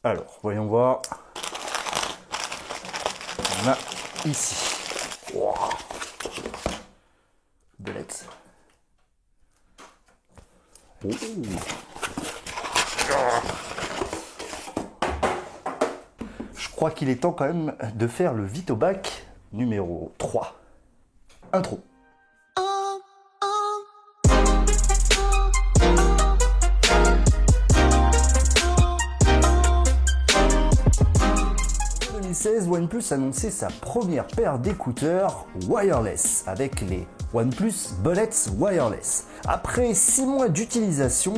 Alors, voyons voir. On a ici. Wow. Belette. Oh. Je crois qu'il est temps quand même de faire le Vitobac numéro 3. Intro. En 2016, OnePlus annonçait sa première paire d'écouteurs wireless avec les OnePlus Bullets Wireless. Après 6 mois d'utilisation,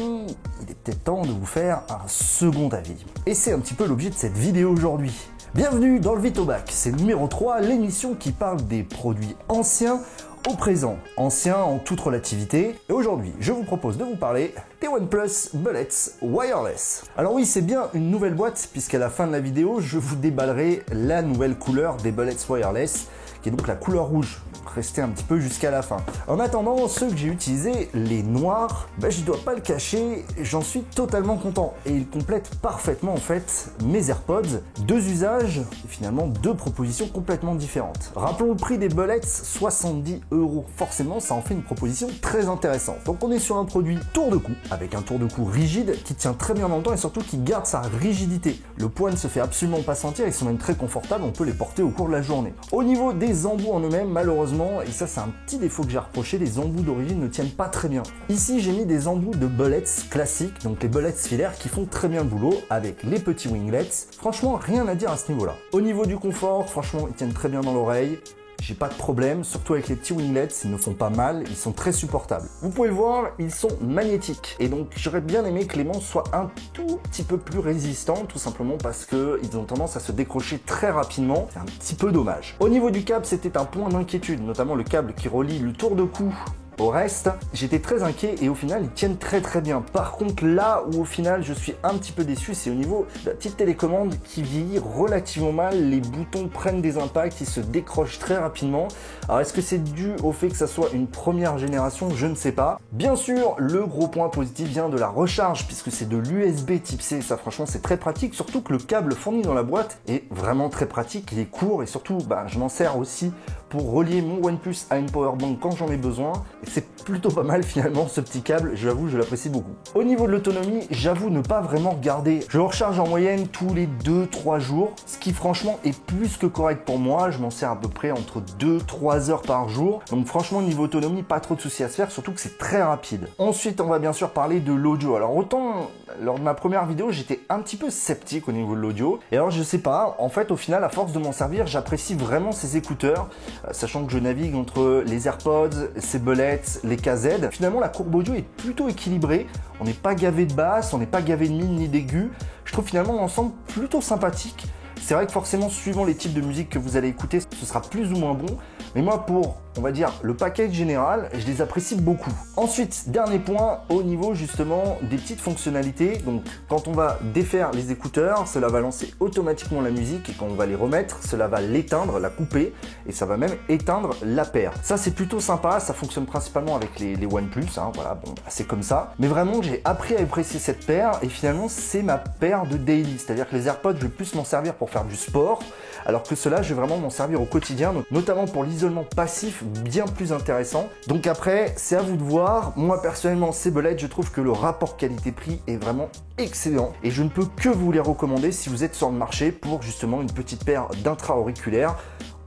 il est peut-être temps de vous faire un second avis. Et c'est un petit peu l'objet de cette vidéo aujourd'hui. Bienvenue dans le Vitobac, c'est le numéro 3, l'émission qui parle des produits anciens au présent, anciens en toute relativité. Et aujourd'hui, je vous propose de vous parler des OnePlus Bullets Wireless. Alors oui, c'est bien une nouvelle boîte, puisqu'à la fin de la vidéo, je vous déballerai la nouvelle couleur des Bullets Wireless, qui est donc la couleur rouge. Restez un petit peu jusqu'à la fin. En attendant, ceux que j'ai utilisés, les noirs, je dois pas le cacher, j'en suis totalement content. Et ils complètent parfaitement en fait mes AirPods. 2 usages, et finalement 2 propositions complètement différentes. Rappelons le prix des Bullets, 70 €. Forcément, ça en fait une proposition très intéressante. Donc on est sur un produit tour de cou, avec un tour de cou rigide qui tient très bien dans le temps et surtout qui garde sa rigidité. Le poids ne se fait absolument pas sentir, ils sont même très confortables, on peut les porter au cours de la journée. Au niveau des embouts en eux-mêmes, malheureusement, et ça c'est un petit défaut que j'ai reproché, les embouts d'origine ne tiennent pas très bien. Ici j'ai mis des embouts de bullets classiques, donc les bullets filaires qui font très bien le boulot avec les petits winglets. Franchement rien à dire à ce niveau là. Au niveau du confort, franchement ils tiennent très bien dans l'oreille. J'ai pas de problème, surtout avec les petits winglets, ils ne font pas mal, ils sont très supportables. Vous pouvez le voir, ils sont magnétiques. Et donc j'aurais bien aimé que l'aimant soit un tout petit peu plus résistant, tout simplement parce qu'ils ont tendance à se décrocher très rapidement. C'est un petit peu dommage. Au niveau du câble, c'était un point d'inquiétude, notamment le câble qui relie le tour de cou au reste. J'étais très inquiet et au final ils tiennent très bien. Par contre là où au final je suis un petit peu déçu, c'est au niveau de la petite télécommande qui vieillit relativement mal. Les boutons prennent des impacts, ils se décrochent très rapidement. Alors est-ce que c'est dû au fait que ça soit une première génération? Je ne sais pas. Bien sûr, le gros point positif vient de la recharge puisque c'est de l'USB type C. Ça franchement c'est très pratique, surtout que le câble fourni dans la boîte est vraiment très pratique. Il est court et surtout je m'en sers aussi pour relier mon OnePlus à une powerbank quand j'en ai besoin. Et c'est plutôt pas mal finalement ce petit câble, j'avoue je l'apprécie beaucoup. Au niveau de l'autonomie, j'avoue ne pas vraiment regarder. Je recharge en moyenne tous les 2-3 jours, ce qui franchement est plus que correct pour moi. Je m'en sers à peu près entre 2-3 heures par jour. Donc franchement niveau autonomie, pas trop de soucis à se faire, surtout que c'est très rapide. Ensuite on va bien sûr parler de l'audio. Alors autant lors de ma première vidéo j'étais un petit peu sceptique au niveau de l'audio. Et alors je sais pas, en fait au final à force de m'en servir, j'apprécie vraiment ces écouteurs. Sachant que je navigue entre les AirPods, ces bullets, les KZ. Finalement, la courbe audio est plutôt équilibrée. On n'est pas gavé de basse, on n'est pas gavé de mine ni d'aigu. Je trouve finalement l'ensemble plutôt sympathique. C'est vrai que forcément, suivant les types de musique que vous allez écouter, ce sera plus ou moins bon. Mais moi, pour, on va dire, le package général, je les apprécie beaucoup. Ensuite, dernier point, au niveau justement des petites fonctionnalités. Donc, quand on va défaire les écouteurs, cela va lancer automatiquement la musique. Et quand on va les remettre, cela va l'éteindre, la couper. Et ça va même éteindre la paire. Ça, c'est plutôt sympa. Ça fonctionne principalement avec les OnePlus. Voilà, bon, c'est comme ça. Mais vraiment, j'ai appris à apprécier cette paire. Et finalement, c'est ma paire de daily. C'est-à-dire que les AirPods, je vais plus m'en servir pour faire du sport. Alors que cela, je vais vraiment m'en servir au quotidien. Notamment pour l'isolement passif, bien plus intéressant. Donc après, c'est à vous de voir. Moi, personnellement, ces bullets, je trouve que le rapport qualité-prix est vraiment excellent. Et je ne peux que vous les recommander si vous êtes sur le marché pour justement une petite paire d'intra-auriculaires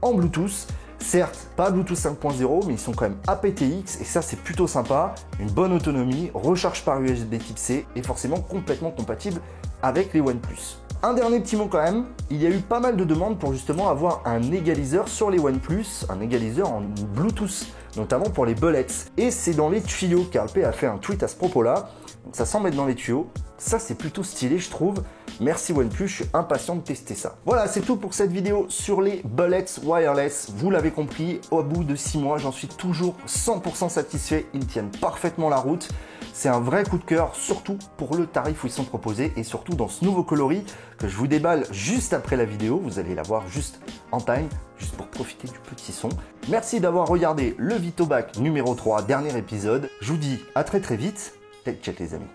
en Bluetooth. Certes, pas Bluetooth 5.0, mais ils sont quand même aptX et ça c'est plutôt sympa. Une bonne autonomie, recharge par USB type C et forcément complètement compatible avec les OnePlus. Un dernier petit mot quand même, il y a eu pas mal de demandes pour justement avoir un égaliseur sur les OnePlus, un égaliseur en Bluetooth, notamment pour les bullets. Et c'est dans les tuyaux, Carl P a fait un tweet à ce propos-là, donc ça semble être dans les tuyaux. Ça c'est plutôt stylé je trouve. Merci OnePlus, je suis impatient de tester ça. Voilà, c'est tout pour cette vidéo sur les Bullets Wireless. Vous l'avez compris, au bout de 6 mois, j'en suis toujours 100% satisfait. Ils tiennent parfaitement la route. C'est un vrai coup de cœur, surtout pour le tarif où ils sont proposés et surtout dans ce nouveau coloris que je vous déballe juste après la vidéo. Vous allez la voir juste en time, juste pour profiter du petit son. Merci d'avoir regardé le Vitobac numéro 3, dernier épisode. Je vous dis à très vite. Tech chat les amis.